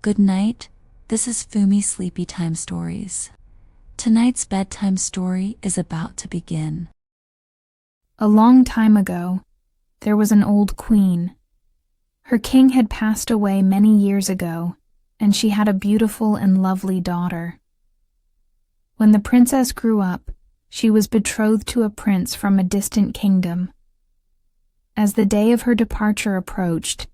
Good night, this is Fumi Sleepy Time Stories. Tonight's bedtime story is about to begin. A long time ago, there was an old queen. Her king had passed away many years ago, and she had a beautiful and lovely daughter. When the princess grew up, she was betrothed to a prince from a distant kingdom. As the day of her departure approached,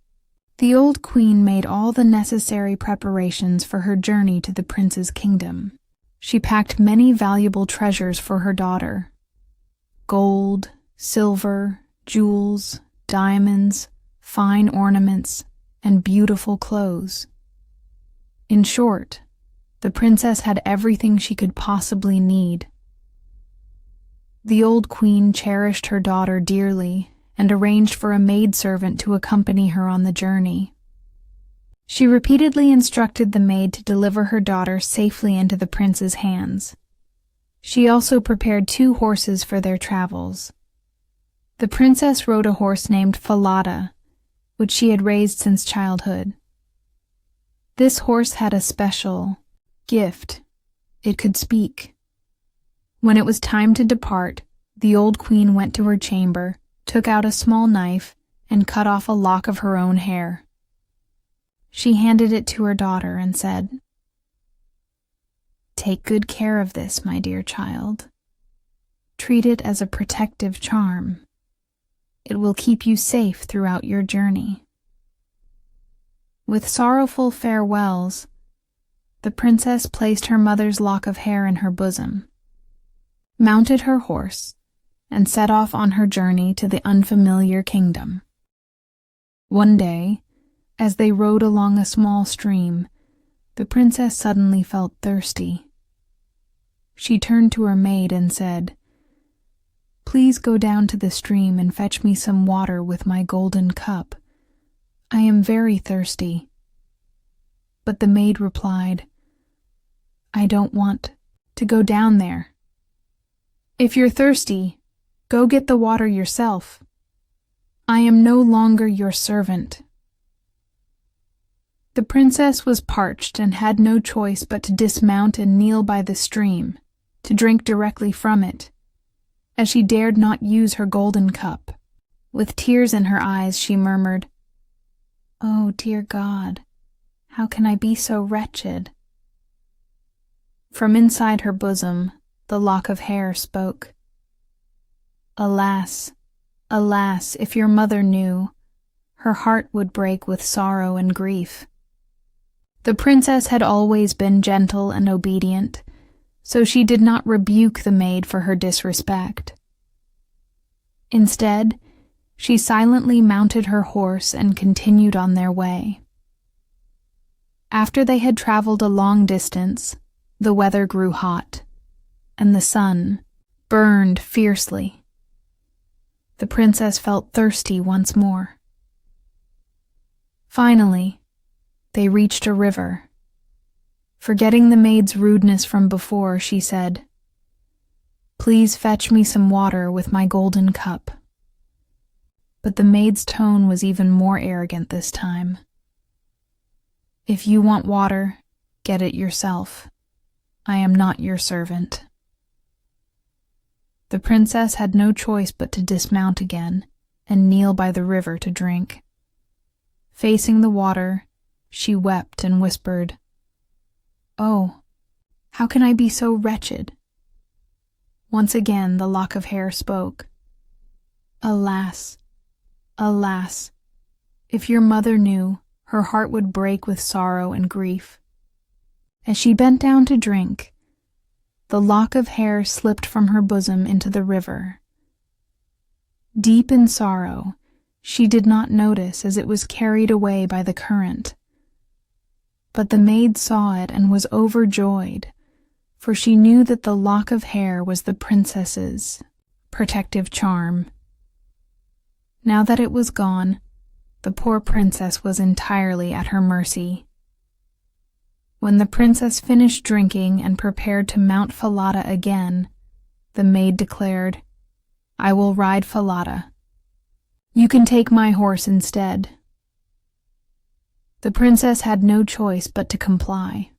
the old queen made all the necessary preparations for her journey to the prince's kingdom. She packed many valuable treasures for her daughter: gold, silver, jewels, diamonds, fine ornaments, and beautiful clothes. In short, the princess had everything she could possibly need. The old queen cherished her daughter dearly and arranged for a maidservant to accompany her on the journey. She repeatedly instructed the maid to deliver her daughter safely into the prince's hands. She also prepared 2 horses for their travels. The princess rode a horse named Falada, which she had raised since childhood. This horse had a special gift. It could speak. When it was time to depart, the old queen went to her chamber, took out a small knife, and cut off a lock of her own hair. She handed it to her daughter and said, "Take good care of this, my dear child. Treat it as a protective charm. It will keep you safe throughout your journey." With sorrowful farewells, the princess placed her mother's lock of hair in her bosom, mounted her horse, and set off on her journey to the unfamiliar kingdom. One day, as they rode along a small stream, the princess suddenly felt thirsty. She turned to her maid and said, "Please go down to the stream and fetch me some water with my golden cup. I am very thirsty." But the maid replied, "I don't want to go down there. If you're thirsty, go get the water yourself. I am no longer your servant." The princess was parched and had no choice but to dismount and kneel by the stream, to drink directly from it, as she dared not use her golden cup. With tears in her eyes, she murmured, "Oh, dear God, how can I be so wretched?" From inside her bosom, the lock of hair spoke. "Alas, alas, if your mother knew, her heart would break with sorrow and grief." The princess had always been gentle and obedient, so she did not rebuke the maid for her disrespect. Instead, she silently mounted her horse and continued on their way. After they had traveled a long distance, the weather grew hot, and the sun burned fiercely. The princess felt thirsty once more. Finally, they reached a river. Forgetting the maid's rudeness from before, she said, "Please fetch me some water with my golden cup." But the maid's tone was even more arrogant this time. "If you want water, get it yourself. I am not your servant." The princess had no choice but to dismount again and kneel by the river to drink. Facing the water, she wept and whispered, "Oh, how can I be so wretched?" Once again the lock of hair spoke. "Alas, alas, if your mother knew, her heart would break with sorrow and grief." As she bent down to drink, the lock of hair slipped from her bosom into the river. Deep in sorrow, she did not notice as it was carried away by the current. But the maid saw it and was overjoyed, for she knew that the lock of hair was the princess's protective charm. Now that it was gone, the poor princess was entirely at her mercy. When the princess finished drinking and prepared to mount Falada again, the maid declared, "I will ride Falada. You can take my horse instead." The princess had no choice but to comply.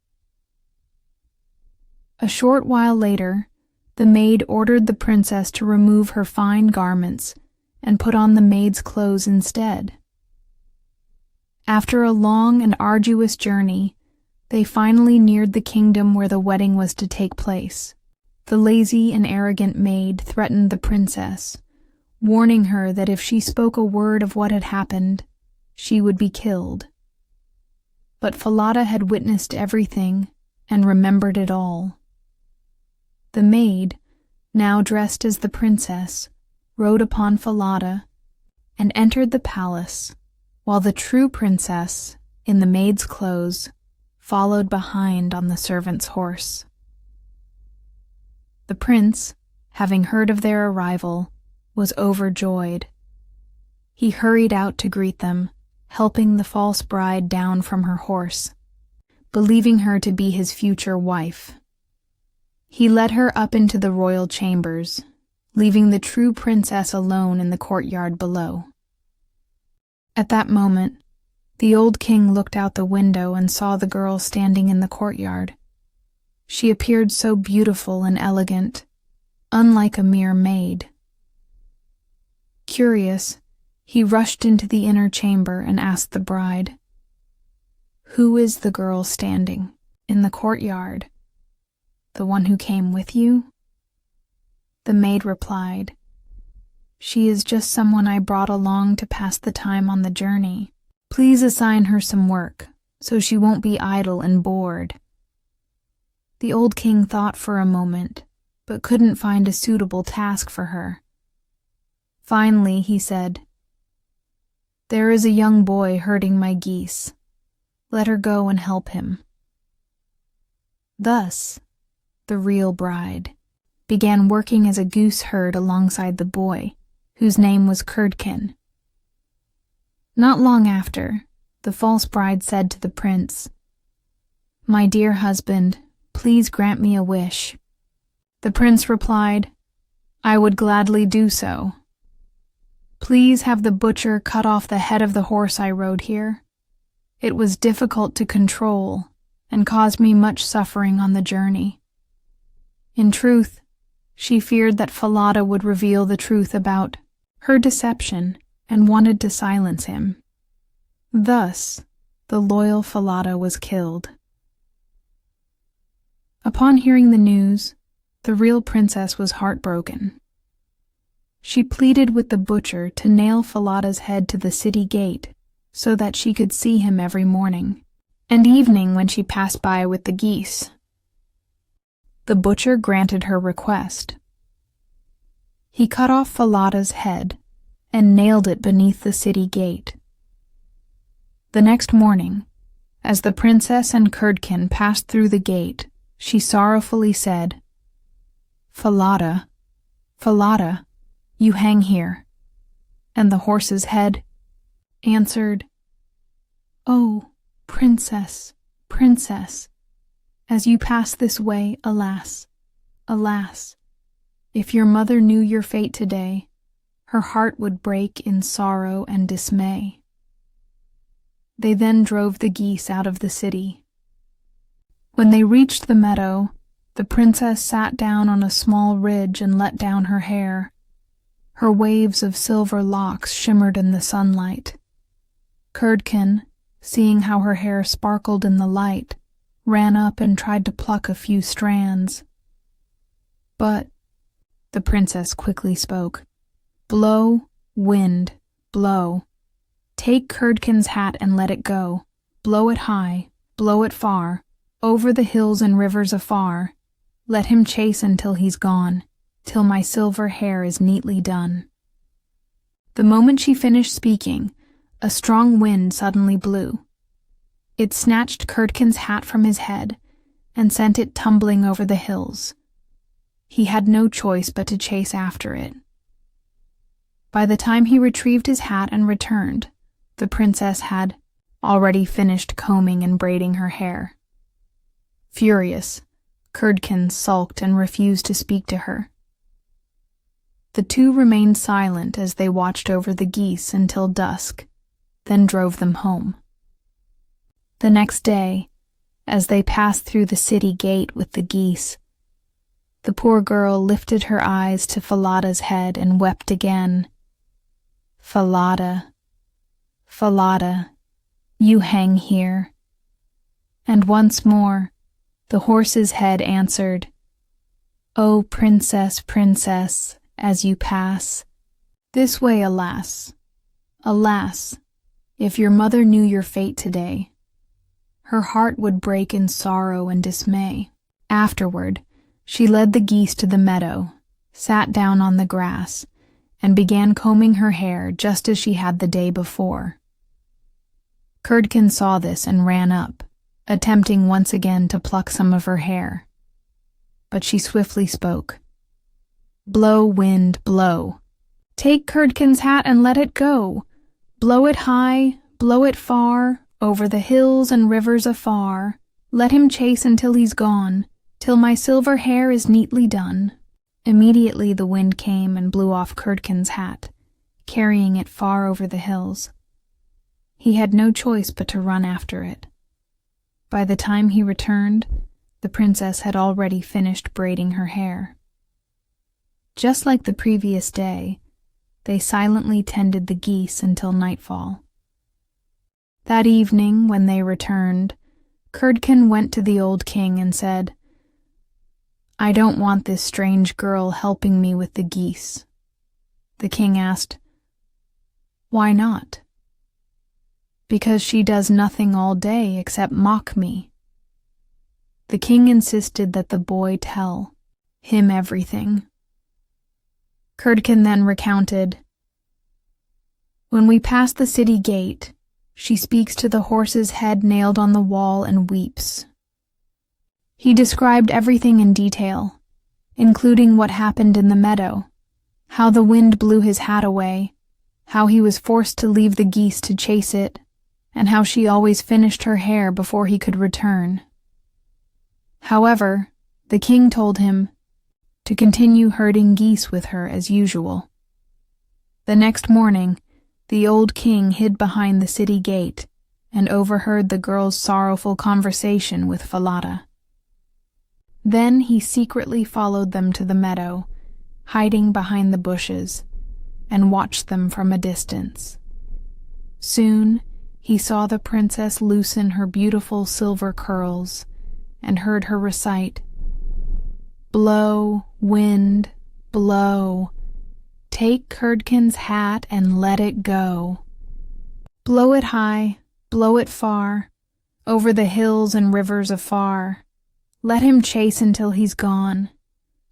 A short while later, the maid ordered the princess to remove her fine garments and put on the maid's clothes instead. After a long and arduous journey, they finally neared the kingdom where the wedding was to take place. The lazy and arrogant maid threatened the princess, warning her that if she spoke a word of what had happened, she would be killed. But Falada had witnessed everything and remembered it all. The maid, now dressed as the princess, rode upon Falada and entered the palace, while the true princess, in the maid's clothes, followed behind on the servant's horse. The prince, having heard of their arrival, was overjoyed. He hurried out to greet them, helping the false bride down from her horse, believing her to be his future wife. He led her up into the royal chambers, leaving the true princess alone in the courtyard below. At that moment, the old king looked out the window and saw the girl standing in the courtyard. She appeared so beautiful and elegant, unlike a mere maid. Curious, he rushed into the inner chamber and asked the bride, "Who is the girl standing in the courtyard? The one who came with you?" The maid replied, "She is just someone I brought along to pass the time on the journey. Please assign her some work, so she won't be idle and bored." The old king thought for a moment, but couldn't find a suitable task for her. Finally, he said, "There is a young boy herding my geese. Let her go and help him." Thus, the real bride began working as a goose herd alongside the boy, whose name was Curdken. Not long after, the false bride said to the prince, "My dear husband, please grant me a wish." The prince replied, "I would gladly do so. Please have the butcher cut off the head of the horse I rode here. It was difficult to control and caused me much suffering on the journey." In truth, she feared that Falada would reveal the truth about her deception and wanted to silence him. Thus, the loyal Falada was killed. Upon hearing the news, the real princess was heartbroken. She pleaded with the butcher to nail Falada's head to the city gate so that she could see him every morning and evening when she passed by with the geese. The butcher granted her request. He cut off Falada's head and nailed it beneath the city gate. The next morning, as the princess and Curdken passed through the gate, she sorrowfully said, "Falada, Falada, you hang here." And the horse's head answered, "Oh, princess, princess, as you pass this way, alas, alas, if your mother knew your fate today, her heart would break in sorrow and dismay." They then drove the geese out of the city. When they reached the meadow, the princess sat down on a small ridge and let down her hair. Her waves of silver locks shimmered in the sunlight. Curdken, seeing how her hair sparkled in the light, ran up and tried to pluck a few strands. "But," the princess quickly spoke, "blow, wind, blow. Take Curdken's hat and let it go. Blow it high, blow it far, over the hills and rivers afar. Let him chase until he's gone, till my silver hair is neatly done." The moment she finished speaking, a strong wind suddenly blew. It snatched Curdken's hat from his head and sent it tumbling over the hills. He had no choice but to chase after it. By the time he retrieved his hat and returned, the princess had already finished combing and braiding her hair. Furious, Curdken sulked and refused to speak to her. The two remained silent as they watched over the geese until dusk, then drove them home. The next day, as they passed through the city gate with the geese, the poor girl lifted her eyes to Falada's head and wept again. Falada, Falada, you hang here. And once more, the horse's head answered, O princess, princess, as you pass, this way, alas, alas, if your mother knew your fate today, her heart would break in sorrow and dismay. Afterward, she led the geese to the meadow, sat down on the grass, and began combing her hair just as she had the day before. Curdken saw this and ran up, attempting once again to pluck some of her hair. But she swiftly spoke. Blow, wind, blow. Take Curdken's hat and let it go. Blow it high, blow it far, over the hills and rivers afar. Let him chase until he's gone, till my silver hair is neatly done. Immediately the wind came and blew off Curdken's hat, carrying it far over the hills. He had no choice but to run after it. By the time he returned, the princess had already finished braiding her hair. Just like the previous day, they silently tended the geese until nightfall. That evening, when they returned, Curdken went to the old king and said, I don't want this strange girl helping me with the geese. The king asked, Why not? Because she does nothing all day except mock me. The king insisted that the boy tell him everything. Curdken then recounted, When we pass the city gate, she speaks to the horse's head nailed on the wall and weeps. He described everything in detail, including what happened in the meadow, how the wind blew his hat away, how he was forced to leave the geese to chase it, and how she always finished her hair before he could return. However, the king told him to continue herding geese with her as usual. The next morning, the old king hid behind the city gate and overheard the girl's sorrowful conversation with Falada. Then he secretly followed them to the meadow, hiding behind the bushes, and watched them from a distance. Soon, he saw the princess loosen her beautiful silver curls and heard her recite, Blow, wind, blow. Take Curdken's hat and let it go. Blow it high, blow it far, over the hills and rivers afar. Let him chase until he's gone,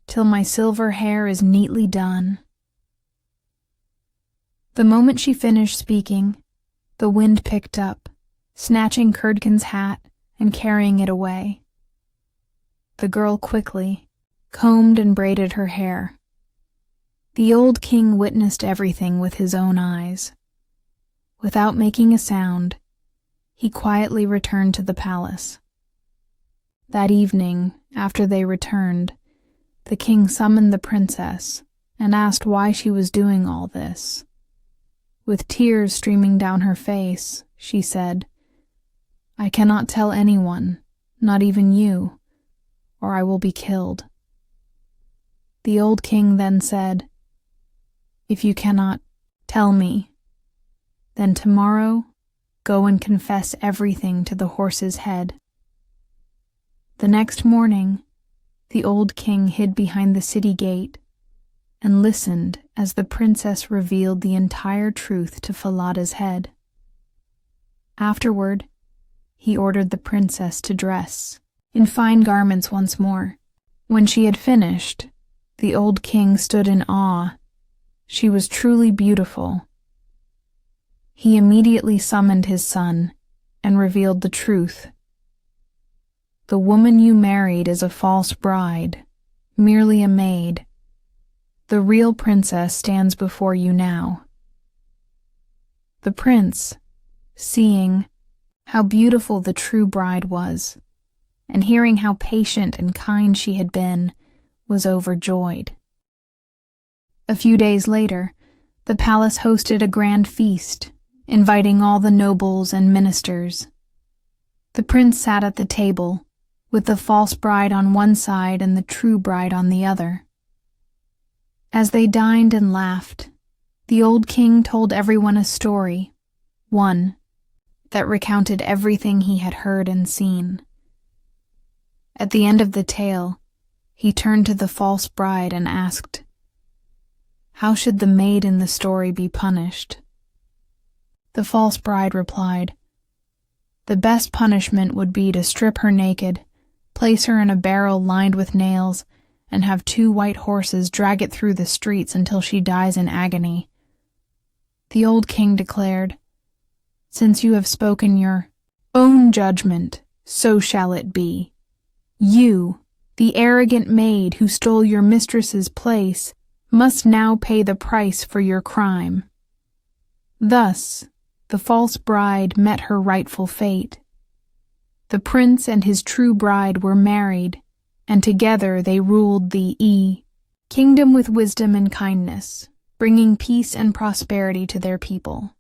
till my silver hair is neatly done. The moment she finished speaking, the wind picked up, snatching Curdken's hat and carrying it away. The girl quickly combed and braided her hair. The old king witnessed everything with his own eyes. Without making a sound, he quietly returned to the palace. That evening, after they returned, the king summoned the princess and asked why she was doing all this. With tears streaming down her face, she said, I cannot tell anyone, not even you, or I will be killed. The old king then said, If you cannot tell me, then tomorrow go and confess everything to the horse's head. The next morning, the old king hid behind the city gate and listened as the princess revealed the entire truth to Falada's head. Afterward, he ordered the princess to dress in fine garments once more. When she had finished, the old king stood in awe. She was truly beautiful. He immediately summoned his son and revealed the truth. The woman you married is a false bride, merely a maid. The real princess stands before you now. The prince, seeing how beautiful the true bride was, and hearing how patient and kind she had been, was overjoyed. A few days later, the palace hosted a grand feast, inviting all the nobles and ministers. The prince sat at the table, with the false bride on one side and the true bride on the other. As they dined and laughed, the old king told everyone a story, one that recounted everything he had heard and seen. At the end of the tale, he turned to the false bride and asked, "How should the maid in the story be punished?" The false bride replied, "The best punishment would be to strip her naked, place her in a barrel lined with nails, and have 2 white horses drag it through the streets until she dies in agony." The old king declared, "Since you have spoken your own judgment, so shall it be. You, the arrogant maid who stole your mistress's place, must now pay the price for your crime." Thus, the false bride met her rightful fate. The prince and his true bride were married, and together they ruled the kingdom with wisdom and kindness, bringing peace and prosperity to their people.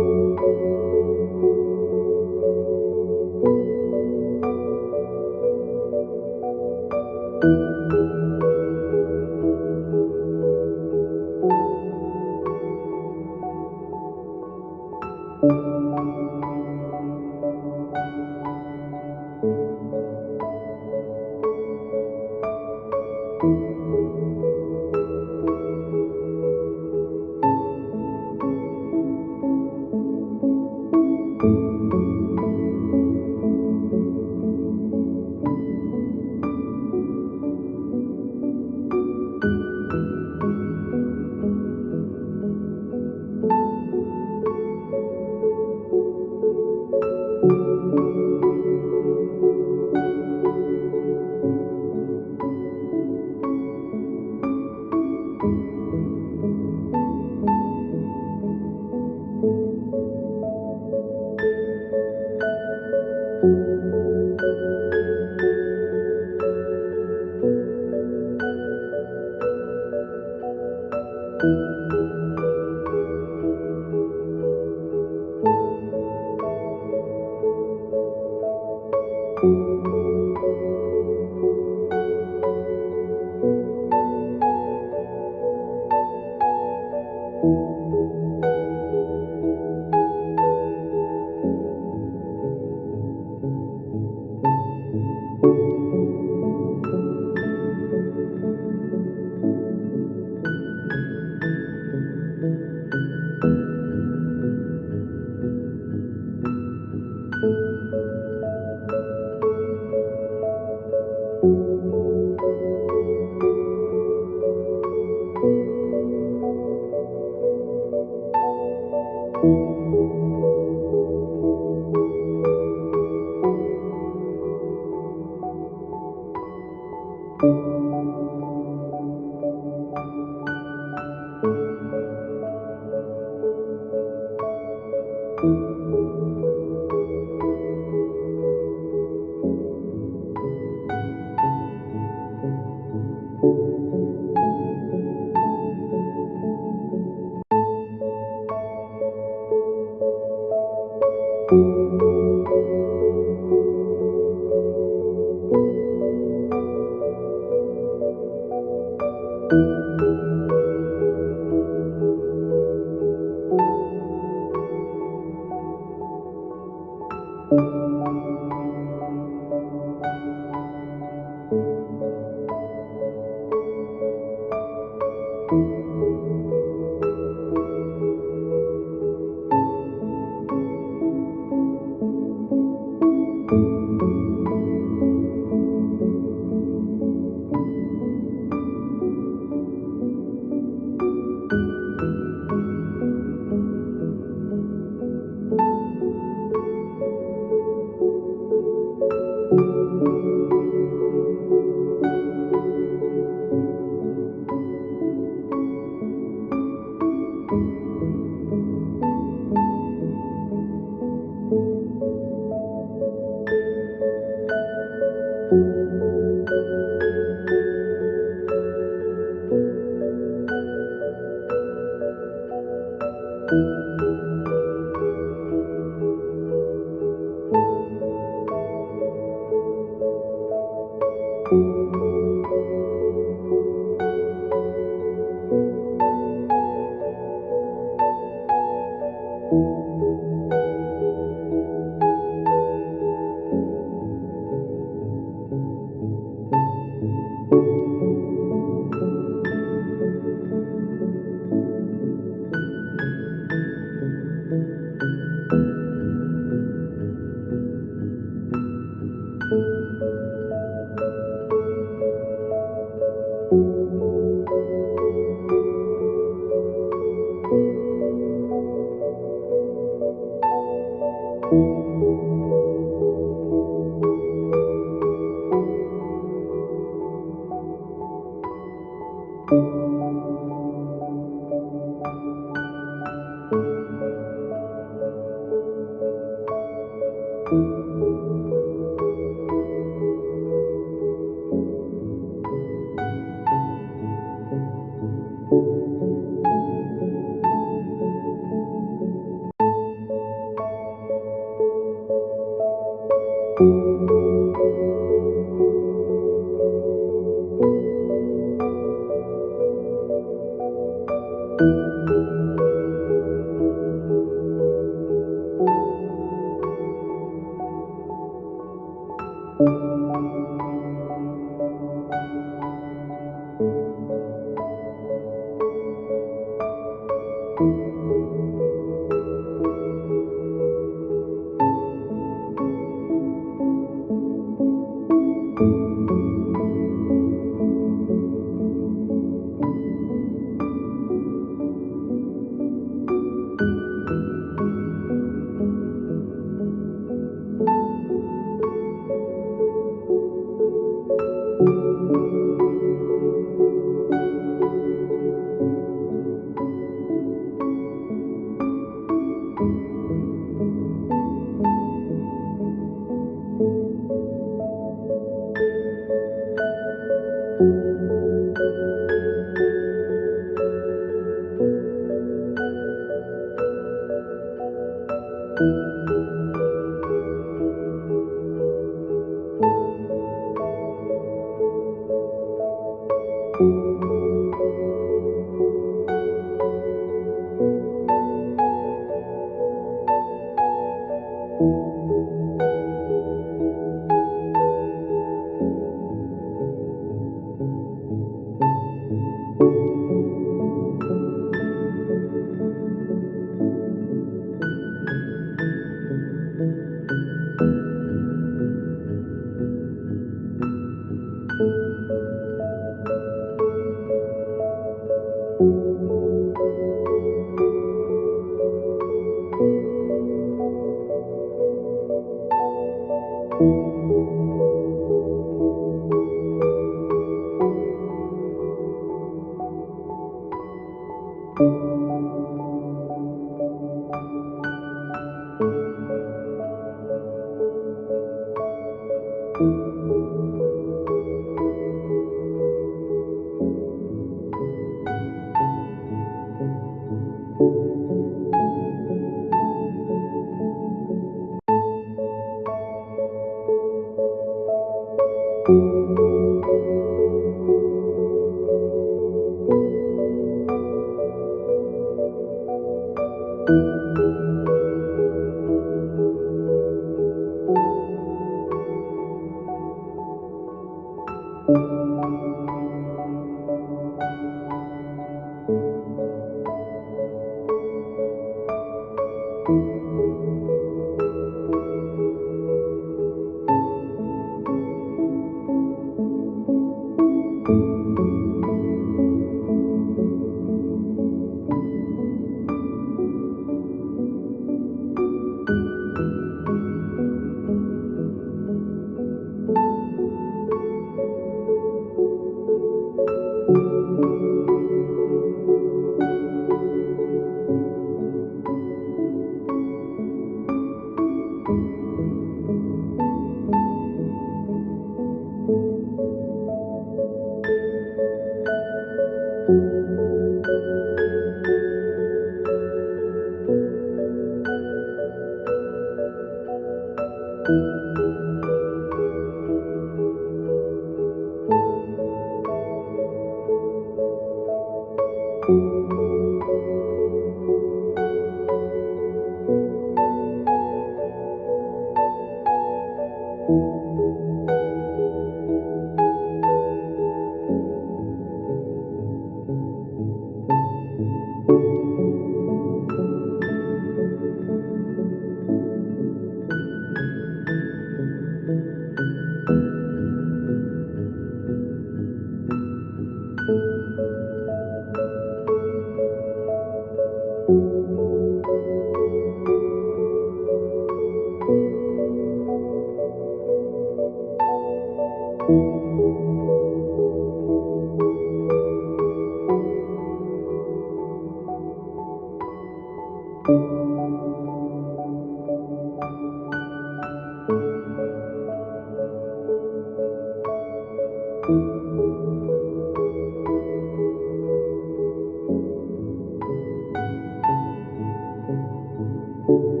you.